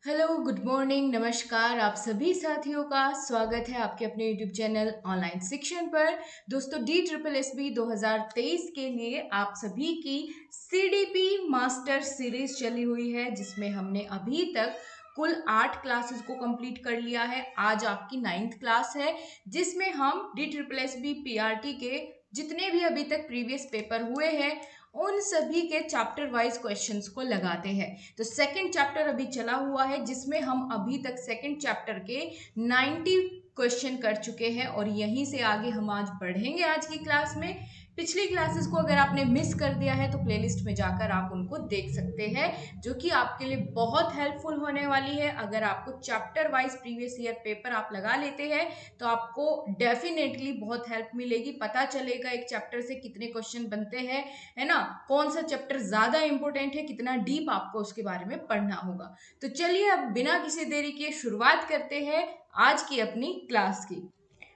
Hello, good morning, नमस्कार। आप सभी साथियों का स्वागत है आपके अपने यूट्यूब चैनल ऑनलाइन शिक्षण पर। दोस्तों, DSSB 2023 के लिए आप सभी की CDP मास्टर सीरीज चली हुई है, जिसमें हमने अभी तक कुल 8 क्लासेस को कंप्लीट कर लिया है। आज आपकी 9th क्लास है, जिसमें हम DSSB PRT के जितने भी अभी तक प्रीवियस पेपर हुए हैं उन सभी के चैप्टर वाइज क्वेश्चंस को लगाते हैं। तो सेकंड चैप्टर अभी चला हुआ है, जिसमें हम अभी तक सेकंड चैप्टर के 90 क्वेश्चन कर चुके हैं और यहीं से आगे हम आज बढ़ेंगे आज की क्लास में। पिछली क्लासेस को अगर आपने मिस कर दिया है तो प्लेलिस्ट में जाकर आप उनको देख सकते हैं, जो कि आपके लिए बहुत हेल्पफुल होने वाली है। अगर आपको chapter wise previous year paper आप लगा लेते हैं तो आपको डेफिनेटली बहुत हेल्प मिलेगी। पता चलेगा एक चैप्टर से कितने क्वेश्चन बनते हैं, है ना, कौन सा चैप्टर ज्यादा इंपॉर्टेंट है, कितना डीप आपको उसके बारे में पढ़ना होगा। तो चलिए अब बिना किसी देरी के शुरुआत करते हैं आज की अपनी क्लास की।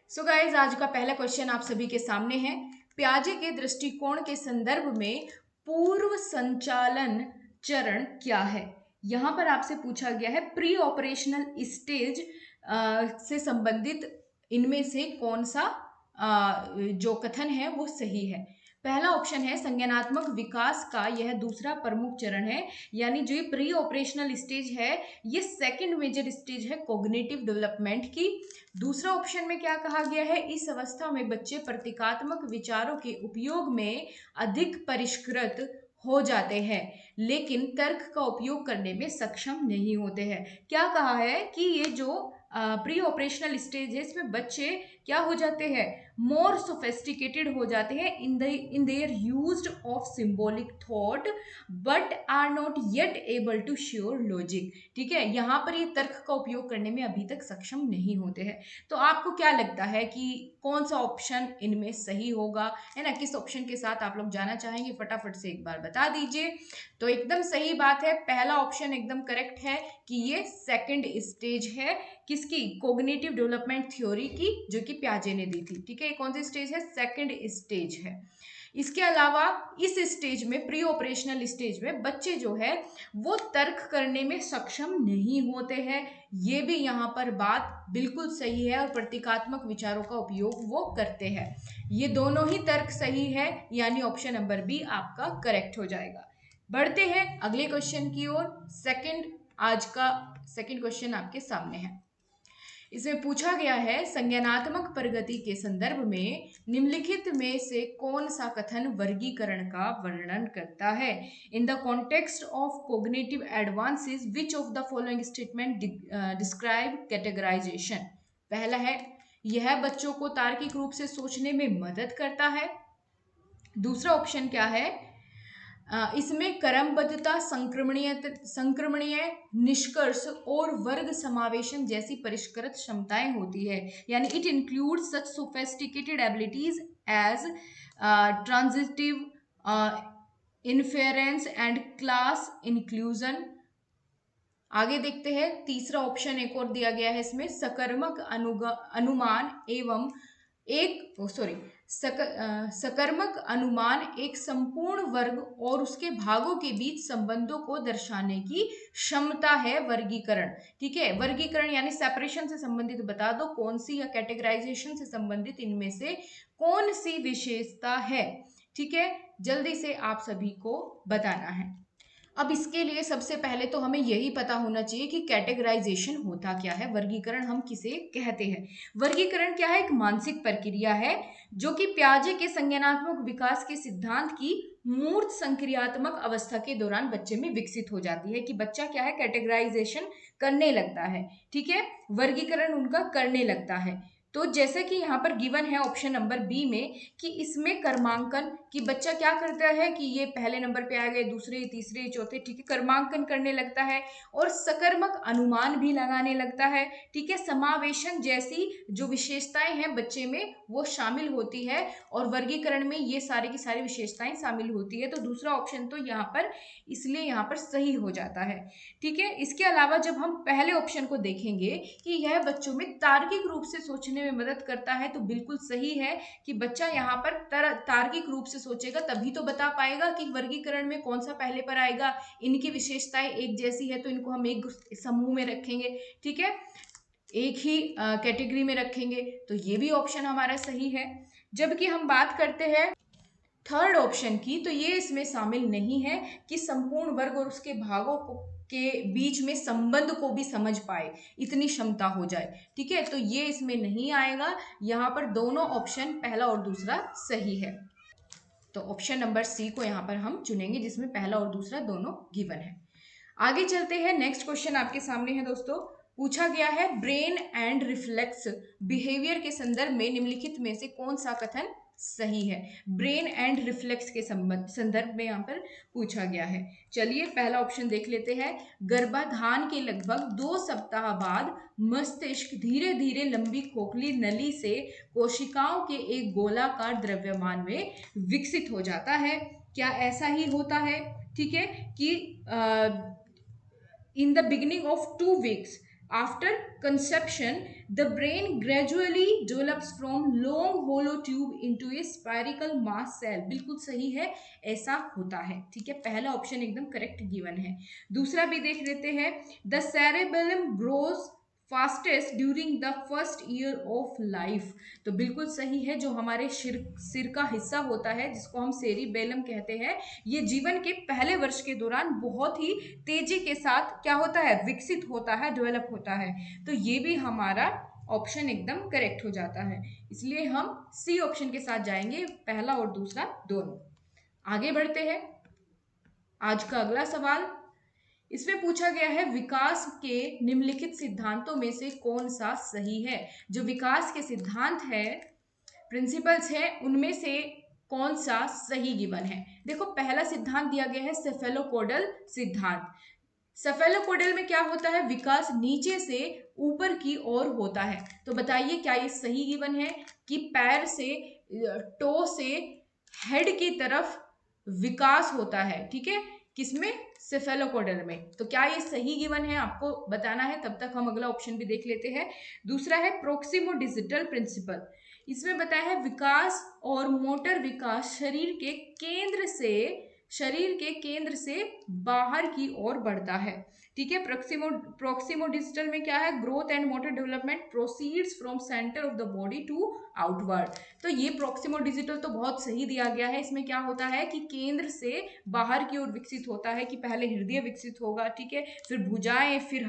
सो गाइज, आज का पहला क्वेश्चन आप सभी के सामने है। पियाजे के दृष्टिकोण के संदर्भ में पूर्व संचालन चरण क्या है? यहां पर आपसे पूछा गया है प्री ऑपरेशनल स्टेज से संबंधित इनमें से कौन सा जो कथन है वो सही है। पहला ऑप्शन है संज्ञानात्मक विकास का यह दूसरा प्रमुख चरण है, यानी जो ये प्री ऑपरेशनल स्टेज है ये सेकंड मेजर स्टेज है कॉग्निटिव डेवलपमेंट की। दूसरा ऑप्शन में क्या कहा गया है, इस अवस्था में बच्चे प्रतीकात्मक विचारों के उपयोग में अधिक परिष्कृत हो जाते हैं, लेकिन तर्क का उपयोग करने में सक्षम नहीं होते हैं। क्या कहा है कि ये जो प्री ऑपरेशनल स्टेज है इसमें बच्चे क्या हो जाते हैं, मोर सोफेस्टिकेटेड हो जाते हैं in their used of symbolic thought but are not yet able to sure logic. ठीक है, यहाँ पर ये तर्क का उपयोग करने में अभी तक सक्षम नहीं होते हैं। तो आपको क्या लगता है कि कौन सा ऑप्शन इनमें सही होगा, है ना, किस ऑप्शन के साथ आप लोग जाना चाहेंगे, फटाफट से एक बार बता दीजिए। तो एकदम सही बात है, पहला ऑप्शन एकदम करेक्ट है कि ये सेकंड स्टेज है किसकी, कोग्निटिव डेवलपमेंट थ्योरी की, जो कि पियाजे ने दी थी। ठीक है, कौन सी स्टेज है, सेकंड स्टेज है। इसके अलावा इस स्टेज में, प्री ऑपरेशनल स्टेज में बच्चे जो है वो तर्क करने में सक्षम नहीं होते हैं। ये भी यहाँ पर बात बिल्कुल सही है और प्रतीकात्मक विचारों का उपयोग वो करते हैं। ये दोनों ही तर्क सही है, यानी ऑप्शन नंबर बी आपका करेक्ट हो जाएगा। बढ़ते हैं अगले क्वेश्चन की ओर। आज का सेकंड क्वेश्चन आपके सामने है। इसमें पूछा गया है संज्ञानात्मक प्रगति के संदर्भ में निम्नलिखित में से कौन सा कथन वर्गीकरण का वर्णन करता है। In the context of cognitive advances which of the following statement describe categorization. पहला है यह बच्चों को तार्किक रूप से सोचने में मदद करता है। दूसरा ऑप्शन क्या है, इसमें क्रमबद्धता, संक्रमणीय निष्कर्ष और वर्ग समावेशन जैसी परिष्कृत क्षमताएं होती है, यानी it include such sophisticated abilities as transitive inference and class inclusion. आगे देखते हैं, तीसरा ऑप्शन एक और दिया गया है इसमें, सकर्मक अनुमान एवं एक सॉरी सकर्मक अनुमान एक संपूर्ण वर्ग और उसके भागों के बीच संबंधों को दर्शाने की क्षमता है वर्गीकरण। ठीक है, वर्गीकरण यानी सेपरेशन से संबंधित बता दो कौन सी, या कैटेगराइजेशन से संबंधित इनमें से कौन सी विशेषता है। ठीक है, जल्दी से आप सभी को बताना है। अब इसके लिए सबसे पहले तो हमें यही पता होना चाहिए कि कैटेगराइजेशन होता क्या है, वर्गीकरण हम किसे कहते हैं। वर्गीकरण क्या है, एक मानसिक प्रक्रिया है जो कि पियाजे के संज्ञानात्मक विकास के सिद्धांत की मूर्त संक्रियात्मक अवस्था के दौरान बच्चे में विकसित हो जाती है, कि बच्चा क्या है, कैटेगराइजेशन करने लगता है। ठीक है, वर्गीकरण उनका करने लगता है। तो जैसे कि यहाँ पर गिवन है ऑप्शन नंबर बी में कि इसमें क्रमांकन, कि बच्चा क्या करता है कि ये पहले नंबर पे आ गए, दूसरे, तीसरे, चौथे, ठीक है, क्रमांकन करने लगता है और सकर्मक अनुमान भी लगाने लगता है। ठीक है, समावेशन जैसी जो विशेषताएं हैं बच्चे में वो शामिल होती है और वर्गीकरण में ये सारी की सारी विशेषताएं शामिल होती है। तो दूसरा ऑप्शन तो यहाँ पर इसलिए यहाँ पर सही हो जाता है। ठीक है, इसके अलावा जब हम पहले ऑप्शन को देखेंगे कि यह बच्चों में तार्किक रूप से सोचने में मदद करता है, तो बिल्कुल सही है कि बच्चा यहाँ पर तार्किक रूप से सोचेगा तभी तो बता पाएगा कि वर्गीकरण में कौन सा पहले पर आएगा, इनकी विशेषताएं एक जैसी है तो इनको हम एक समूह में रखेंगे, ठीक है, एक ही कैटेगरी में रखेंगे, तो ये भी ऑप्शन हमारा सही है। जबकि हम बात करते हैं थर्ड ऑप्शन की, तो ये इसमें शामिल नहीं है कि संपूर्ण वर्ग और उसके भागों को के बीच में संबंध को भी समझ पाए, इतनी क्षमता हो जाए, ठीक है, तो ये इसमें नहीं आएगा। यहाँ पर दोनों ऑप्शन पहला और दूसरा सही है, तो ऑप्शन नंबर सी को यहाँ पर हम चुनेंगे जिसमें पहला और दूसरा दोनों गिवन है। आगे चलते हैं, नेक्स्ट क्वेश्चन आपके सामने है दोस्तों। पूछा गया है ब्रेन एंड रिफ्लेक्स बिहेवियर के संदर्भ में निम्नलिखित में से कौन सा कथन सही है। ब्रेन एंड रिफ्लेक्स के संदर्भ में यहाँ पर पूछा गया है। चलिए पहला ऑप्शन देख लेते हैं। गर्भाधान के लगभग 2 सप्ताह बाद मस्तिष्क धीरे धीरे लंबी खोखली नली से कोशिकाओं के एक गोलाकार द्रव्यमान में विकसित हो जाता है। क्या ऐसा ही होता है, ठीक है, कि in the beginning of 2 weeks after conception the brain gradually develops from long hollow tube into a spherical mass cell। बिल्कुल सही है, ऐसा होता है, ठीक है, पहला ऑप्शन एकदम करेक्ट गिवन है। दूसरा भी देख लेते हैं। The cerebellum grows fastest during the first year of life, तो बिल्कुल सही है। जो हमारे सिर का हिस्सा होता है जिसको हम सेरिबेलम कहते हैं, ये जीवन के पहले वर्ष के दौरान बहुत ही तेजी के साथ क्या होता है, विकसित होता है, डेवलप होता है, तो ये भी हमारा ऑप्शन एकदम करेक्ट हो जाता है। इसलिए हम सी ऑप्शन के साथ जाएंगे, पहला और दूसरा दोनों। आगे बढ़ते हैं, आज का अगला सवाल। इसमें पूछा गया है विकास के निम्नलिखित सिद्धांतों में से कौन सा सही है। जो विकास के सिद्धांत है, प्रिंसिपल्स है, उनमें से कौन सा सही गिवन है। देखो पहला सिद्धांत दिया गया है सेफेलोपोडल सिद्धांत। सेफेलोपोडल में क्या होता है, विकास नीचे से ऊपर की ओर होता है, तो बताइए क्या ये सही गिवन है कि पैर से, टो से हेड की तरफ विकास होता है, ठीक है, किसमें, सेफेलोपोडल में, तो क्या ये सही गिवन है, आपको बताना है। तब तक हम अगला ऑप्शन भी देख लेते हैं। दूसरा है प्रोक्सिमो डिजिटल प्रिंसिपल। इसमें बताया है विकास और मोटर विकास शरीर के केंद्र से बाहर की ओर बढ़ता है, ठीक है। प्रोक्सिमो डिजिटल में क्या है, growth and motor development proceeds from center of the body to outward, तो ये प्रोक्सिमो डिजिटल तो बहुत सही दिया गया है। इसमें क्या होता है कि केंद्र से बाहर की ओर विकसित होता है, कि पहले हृदय विकसित होगा, ठीक है, फिर भुजाएं, फिर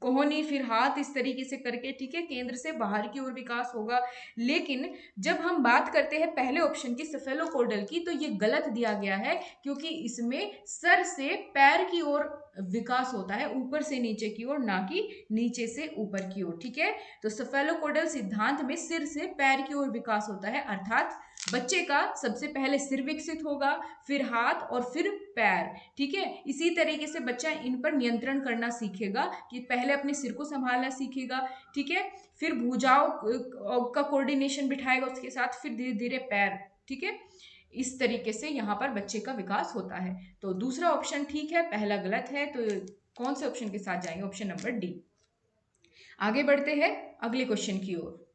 कोहनी, फिर हाथ, इस तरीके से करके, ठीक है, केंद्र से बाहर की ओर विकास होगा। लेकिन जब हम बात करते हैं पहले ऑप्शन की सेफेलोपोडल की, तो ये गलत दिया गया है, क्योंकि इसमें सर से पैर की ओर विकास होता है, ऊपर से नीचे की ओर, ना कि नीचे से ऊपर की ओर, ठीक है। तो सेफेलोपोडल सिद्धांत में सिर से पैर की ओर विकास होता है, अर्थात बच्चे का सबसे पहले सिर विकसित होगा, फिर हाथ और फिर पैर, ठीक है। इसी तरीके से बच्चा इन पर नियंत्रण करना सीखेगा, कि पहले अपने सिर को संभालना सीखेगा, ठीक है, फिर भुजाओं का कोऑर्डिनेशन बिठाएगा उसके साथ, फिर धीरे धीरे पैर, ठीक है, इस तरीके से यहाँ पर बच्चे का विकास होता है। तो दूसरा ऑप्शन ठीक है, पहला गलत है, तो कौन से ऑप्शन के साथ जाएंगे, ऑप्शन नंबर डी। आगे बढ़ते हैं अगले क्वेश्चन की ओर।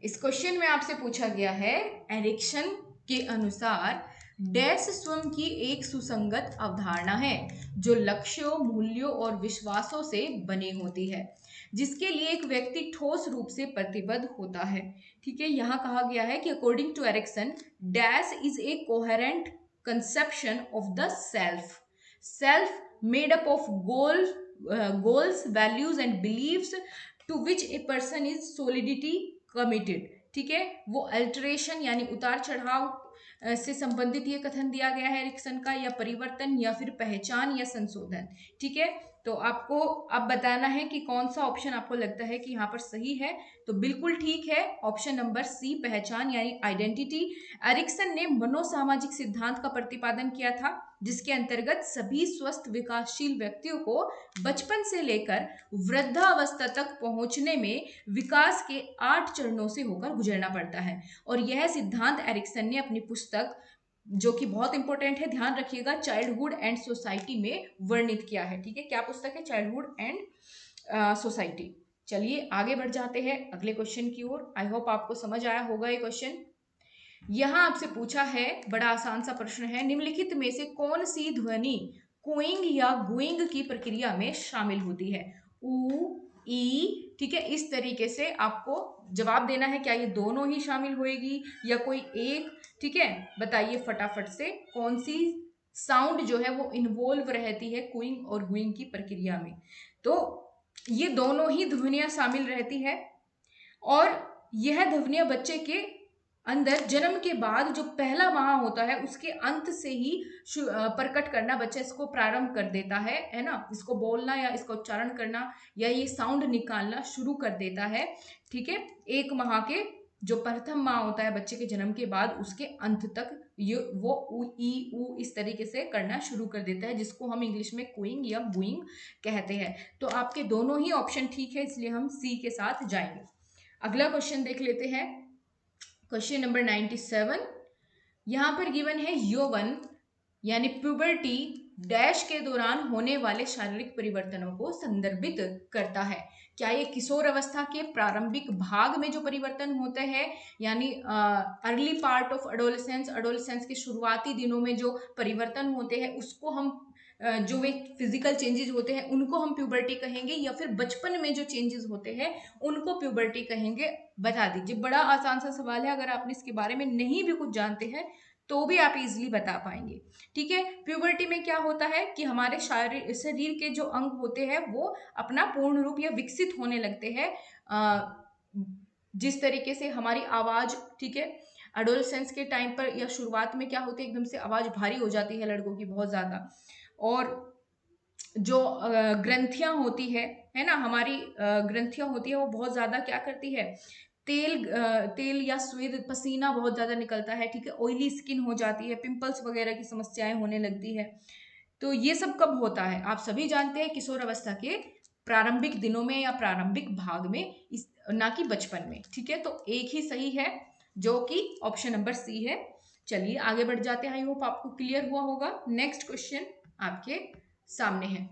इस क्वेश्चन में आपसे पूछा गया है एरिक्सन के अनुसार डैश स्वयं की एक सुसंगत अवधारणा है जो लक्ष्यों, मूल्यों और विश्वासों से बनी होती है, जिसके लिए एक व्यक्ति ठोस रूप से प्रतिबद्ध होता है, ठीक है। यहाँ कहा गया है कि according to Erikson dash is a coherent conception of the self made up of goals, values and beliefs to which a person is solidity committed, ठीक है। वो अल्टरेशन यानी उतार चढ़ाव से संबंधित ये कथन दिया गया है एरिक्सन का, या परिवर्तन, या फिर पहचान या संशोधन, ठीक है। तो आपको अब बताना है कि कौन सा ऑप्शन आपको लगता है कि यहाँ पर सही है। तो बिल्कुल ठीक है, ऑप्शन नंबर सी, पहचान यानी आइडेंटिटी। एरिक्सन ने मनोसामाजिक सिद्धांत का प्रतिपादन किया था, जिसके अंतर्गत सभी स्वस्थ विकासशील व्यक्तियों को बचपन से लेकर वृद्धावस्था तक पहुंचने में विकास के 8 चरणों से होकर गुजरना पड़ता है। और यह सिद्धांत एरिक्सन ने अपनी पुस्तक, जो कि बहुत इंपॉर्टेंट है, ध्यान रखिएगा, चाइल्डहुड एंड सोसाइटी में वर्णित किया है, ठीक है। क्या पुस्तक है, चाइल्डहुड एंड सोसाइटी। चलिए आगे बढ़ जाते हैं अगले क्वेश्चन की ओर। आई होप आपको समझ आया होगा ये क्वेश्चन। यहाँ आपसे पूछा है, बड़ा आसान सा प्रश्न है, निम्नलिखित में से कौन सी ध्वनि कूइंग या गुइंग की प्रक्रिया में शामिल होती है? ऊ, ई, ठीक है, इस तरीके से आपको जवाब देना है। क्या ये दोनों ही शामिल होएगी या कोई एक? ठीक है, बताइए फटाफट से कौन सी साउंड जो है वो इन्वॉल्व रहती है कूइंग और गुइंग की प्रक्रिया में। तो ये दोनों ही ध्वनियां शामिल रहती है और यह ध्वनियां बच्चे के अंदर जन्म के बाद जो पहला माह होता है उसके अंत से ही प्रकट करना बच्चा इसको प्रारंभ कर देता है ना, इसको बोलना या इसका उच्चारण करना या ये साउंड निकालना शुरू कर देता है। ठीक है, एक माह के जो प्रथम माह होता है बच्चे के जन्म के बाद उसके अंत तक ये वो उ ई उ इस तरीके से करना शुरू कर देता है, जिसको हम इंग्लिश में कूइंग या बूइंग कहते हैं। तो आपके दोनों ही ऑप्शन ठीक है, इसलिए हम सी के साथ जाएंगे। अगला क्वेश्चन देख लेते हैं, क्वेश्चन नंबर 97। यहां पर गिवन है यौवन यानी प्यूबर्टी डैश के दौरान होने वाले शारीरिक परिवर्तनों को संदर्भित करता है। क्या ये किशोर अवस्था के प्रारंभिक भाग में जो परिवर्तन होते हैं यानी अर्ली पार्ट ऑफ एडोलेसेंस के शुरुआती दिनों में जो परिवर्तन होते हैं उसको हम जो वे फिजिकल चेंजेस होते हैं उनको हम प्यूबर्टी कहेंगे, या फिर बचपन में जो चेंजेस होते हैं उनको प्यूबर्टी कहेंगे? बता दीजिए। बड़ा आसान सा सवाल है, अगर आपने इसके बारे में नहीं भी कुछ जानते हैं तो भी आप इजीली बता पाएंगे। ठीक है, प्यूबर्टी में क्या होता है कि हमारे शरीर के जो अंग होते हैं वो अपना पूर्ण रूप या विकसित होने लगते हैं। जिस तरीके से हमारी आवाज, ठीक है, एडोलेसेंस के टाइम पर या शुरुआत में क्या होती है, एकदम से आवाज भारी हो जाती है लड़कों की बहुत ज्यादा, और जो ग्रंथियां होती है ना, हमारी ग्रंथियां होती है वो बहुत ज्यादा क्या करती है, तेल या स्वेद पसीना बहुत ज्यादा निकलता है। ठीक है, ऑयली स्किन हो जाती है, पिंपल्स वगैरह की समस्याएं होने लगती है। तो ये सब कब होता है? आप सभी जानते हैं किशोर अवस्था के प्रारंभिक दिनों में या प्रारंभिक भाग में, इस ना कि बचपन में। ठीक है, तो एक ही सही है जो कि ऑप्शन नंबर सी है। चलिए आगे बढ़ जाते हैं, आई होप आपको क्लियर हुआ होगा। नेक्स्ट क्वेश्चन आपके सामने है,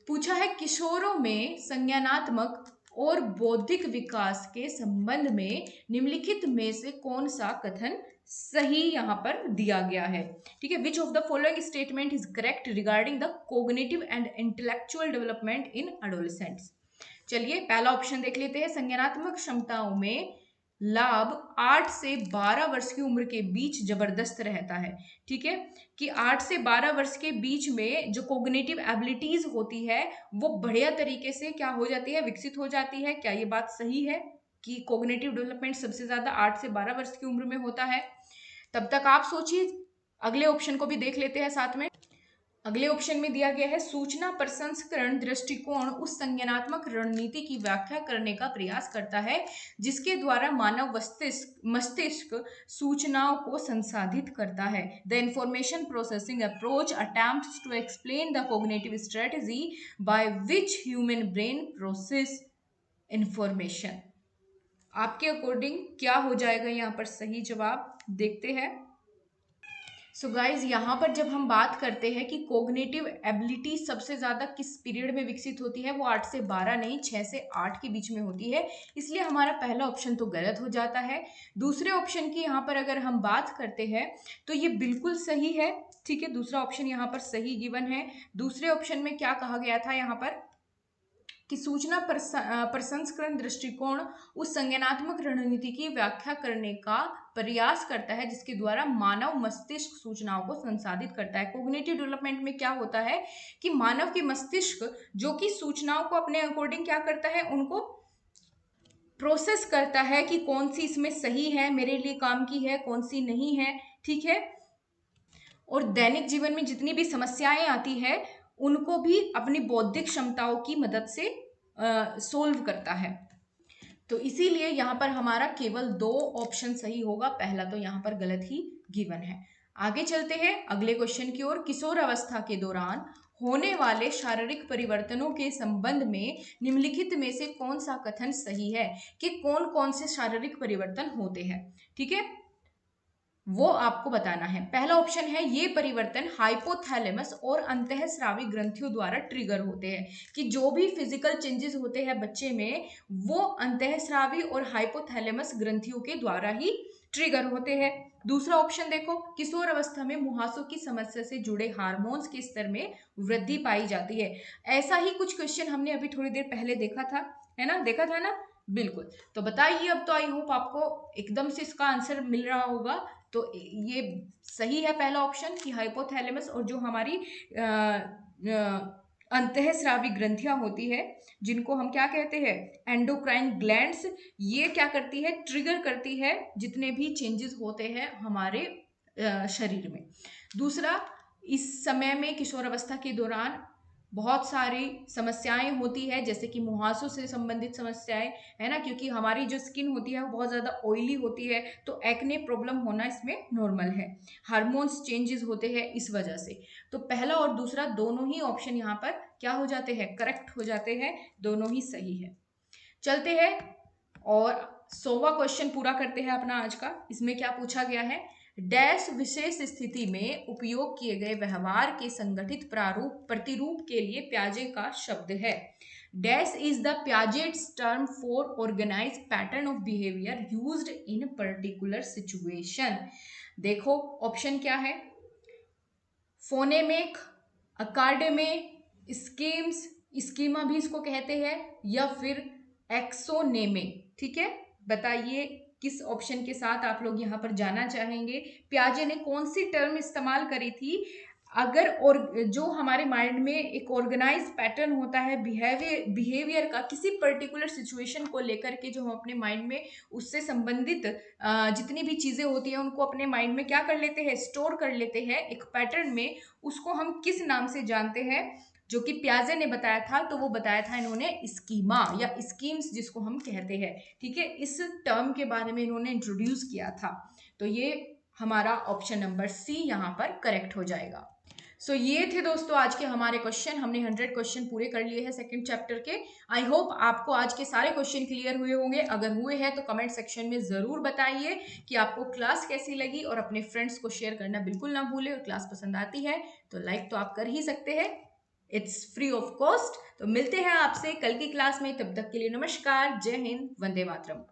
पूछा है किशोरों में संज्ञानात्मक और बौद्धिक विकास के संबंध में निम्नलिखित में से कौन सा कथन सही यहां पर दिया गया है? ठीक है, विच of the following statement is correct regarding the cognitive and intellectual development in adolescents? चलिए पहला ऑप्शन देख लेते हैं, संज्ञानात्मक क्षमताओं में लाभ 8 से 12 वर्ष की उम्र के बीच जबरदस्त रहता है। ठीक है, कि 8 से 12 वर्ष के बीच में जो कोग्निटिव एबिलिटीज होती है वो बढ़िया तरीके से क्या हो जाती है, विकसित हो जाती है। क्या ये बात सही है कि कोग्निटिव डेवलपमेंट सबसे ज्यादा 8 से 12 वर्ष की उम्र में होता है? तब तक आप सोचिए, अगले ऑप्शन को भी देख लेते हैं साथ में। अगले ऑप्शन में दिया गया है, सूचना प्रसंस्करण दृष्टिकोण उस संज्ञानात्मक रणनीति की व्याख्या करने का प्रयास करता है जिसके द्वारा मानव मस्तिष्क सूचनाओं को संसाधित करता है। The information processing approach attempts to explain the cognitive strategy by which human brain process information. आपके अकॉर्डिंग क्या हो जाएगा यहाँ पर सही जवाब? देखते हैं। सो गाइज, यहाँ पर जब हम बात करते हैं कि कोग्निटिव एबिलिटी सबसे ज़्यादा किस पीरियड में विकसित होती है, वो 8 से 12 नहीं 6 से 8 के बीच में होती है, इसलिए हमारा पहला ऑप्शन तो गलत हो जाता है। दूसरे ऑप्शन की यहाँ पर अगर हम बात करते हैं तो ये बिल्कुल सही है। ठीक है, दूसरा ऑप्शन यहाँ पर सही गिवन है। दूसरे ऑप्शन में क्या कहा गया था यहाँ पर कि सूचना प्रसंस्करण दृष्टिकोण उस संज्ञानात्मक रणनीति की व्याख्या करने का प्रयास करता है जिसके द्वारा मानव मस्तिष्क सूचनाओं को संसाधित करता है। कोग्निटिव डेवलपमेंट में क्या होता है कि मानव की मस्तिष्क जो कि सूचनाओं को अपने अकॉर्डिंग क्या करता है, उनको प्रोसेस करता है कि कौन सी इसमें सही है, मेरे लिए काम की है, कौन सी नहीं है। ठीक है, और दैनिक जीवन में जितनी भी समस्याएं आती है उनको भी अपनी बौद्धिक क्षमताओं की मदद से सोल्व करता है। तो इसीलिए यहाँ पर हमारा केवल 2 ऑप्शन सही होगा, पहला तो यहाँ पर गलत ही गिवन है। आगे चलते हैं अगले क्वेश्चन की ओर। किशोर अवस्था के दौरान होने वाले शारीरिक परिवर्तनों के संबंध में निम्नलिखित में से कौन सा कथन सही है कि कौन कौन से शारीरिक परिवर्तन होते हैं? ठीक है, वो आपको बताना है। पहला ऑप्शन है, ये परिवर्तन हाइपोथैलेमस और अंतःस्रावी ग्रंथियों द्वारा ट्रिगर होते हैं, कि जो भी फिजिकल चेंजेस होते हैं बच्चे में वो अंतःस्रावी और हाइपोथैलेमस ग्रंथियों के द्वारा ही ट्रिगर होते हैं। दूसरा ऑप्शन देखो, किशोर अवस्था में मुहासों की समस्या से जुड़े हार्मोन्स के स्तर में वृद्धि पाई जाती है। ऐसा ही कुछ क्वेश्चन हमने अभी थोड़ी देर पहले देखा था, है ना, देखा था ना, बिल्कुल। तो बताइए, अब तो आई होप आपको एकदम से इसका आंसर मिल रहा होगा। तो ये सही है पहला ऑप्शन कि हाइपोथैलेमस, और जो हमारी अंतःस्रावी ग्रंथियां होती है, जिनको हम क्या कहते हैं, एंडोक्राइन ग्लैंड्स, ये क्या करती है, ट्रिगर करती है जितने भी चेंजेस होते हैं हमारे शरीर में। दूसरा, इस समय में किशोर अवस्था के दौरान बहुत सारी समस्याएं होती है, जैसे कि मुहासों से संबंधित समस्याएं, है ना, क्योंकि हमारी जो स्किन होती है वो बहुत ज्यादा ऑयली होती है, तो एक्ने प्रॉब्लम होना इसमें नॉर्मल है। हार्मोन्स चेंजेस होते हैं इस वजह से। तो पहला और दूसरा दोनों ही ऑप्शन यहाँ पर क्या हो जाते हैं, करेक्ट हो जाते हैं, दोनों ही सही है। चलते हैं और 100वां क्वेश्चन पूरा करते हैं अपना आज का। इसमें क्या पूछा गया है, डैश विशेष स्थिति में उपयोग किए गए व्यवहार के संगठित प्रारूप प्रतिरूप के लिए प्याजे का शब्द है। Dash is the Piaget's term for organised pattern of behaviour used in particular situation. देखो ऑप्शन क्या है, फोनेमिक, अकाडेमिक, स्कीम्स, स्कीमा भी इसको कहते हैं, या फिर एक्सोनेमिक। ठीक है, बताइए किस ऑप्शन के साथ आप लोग यहाँ पर जाना चाहेंगे। प्याजे ने कौन सी टर्म इस्तेमाल करी थी, अगर और जो हमारे माइंड में एक ऑर्गेनाइज पैटर्न होता है बिहेवियर का, किसी पर्टिकुलर सिचुएशन को लेकर के, जो हम अपने माइंड में उससे संबंधित जितनी भी चीजें होती हैं उनको अपने माइंड में क्या कर लेते हैं, स्टोर कर लेते हैं एक पैटर्न में, उसको हम किस नाम से जानते हैं, जो कि प्याजे ने बताया था, तो वो बताया था इन्होंने स्कीमा या स्कीम्स जिसको हम कहते हैं। ठीक है, इस टर्म के बारे में इन्होंने इंट्रोड्यूस किया था। तो ये हमारा ऑप्शन नंबर सी यहाँ पर करेक्ट हो जाएगा। सो ये थे दोस्तों आज के हमारे क्वेश्चन। हमने 100 क्वेश्चन पूरे कर लिए हैं सेकंड चैप्टर के। आई होप आपको आज के सारे क्वेश्चन क्लियर हुए होंगे। अगर हुए हैं तो कमेंट सेक्शन में जरूर बताइए कि आपको क्लास कैसी लगी, और अपने फ्रेंड्स को शेयर करना बिल्कुल ना भूलें। और क्लास पसंद आती है तो लाइक तो आप कर ही सकते हैं, इट्स फ्री ऑफ कॉस्ट। तो मिलते हैं आपसे कल की क्लास में, तब तक के लिए नमस्कार, जय हिंद, वंदे मातरम।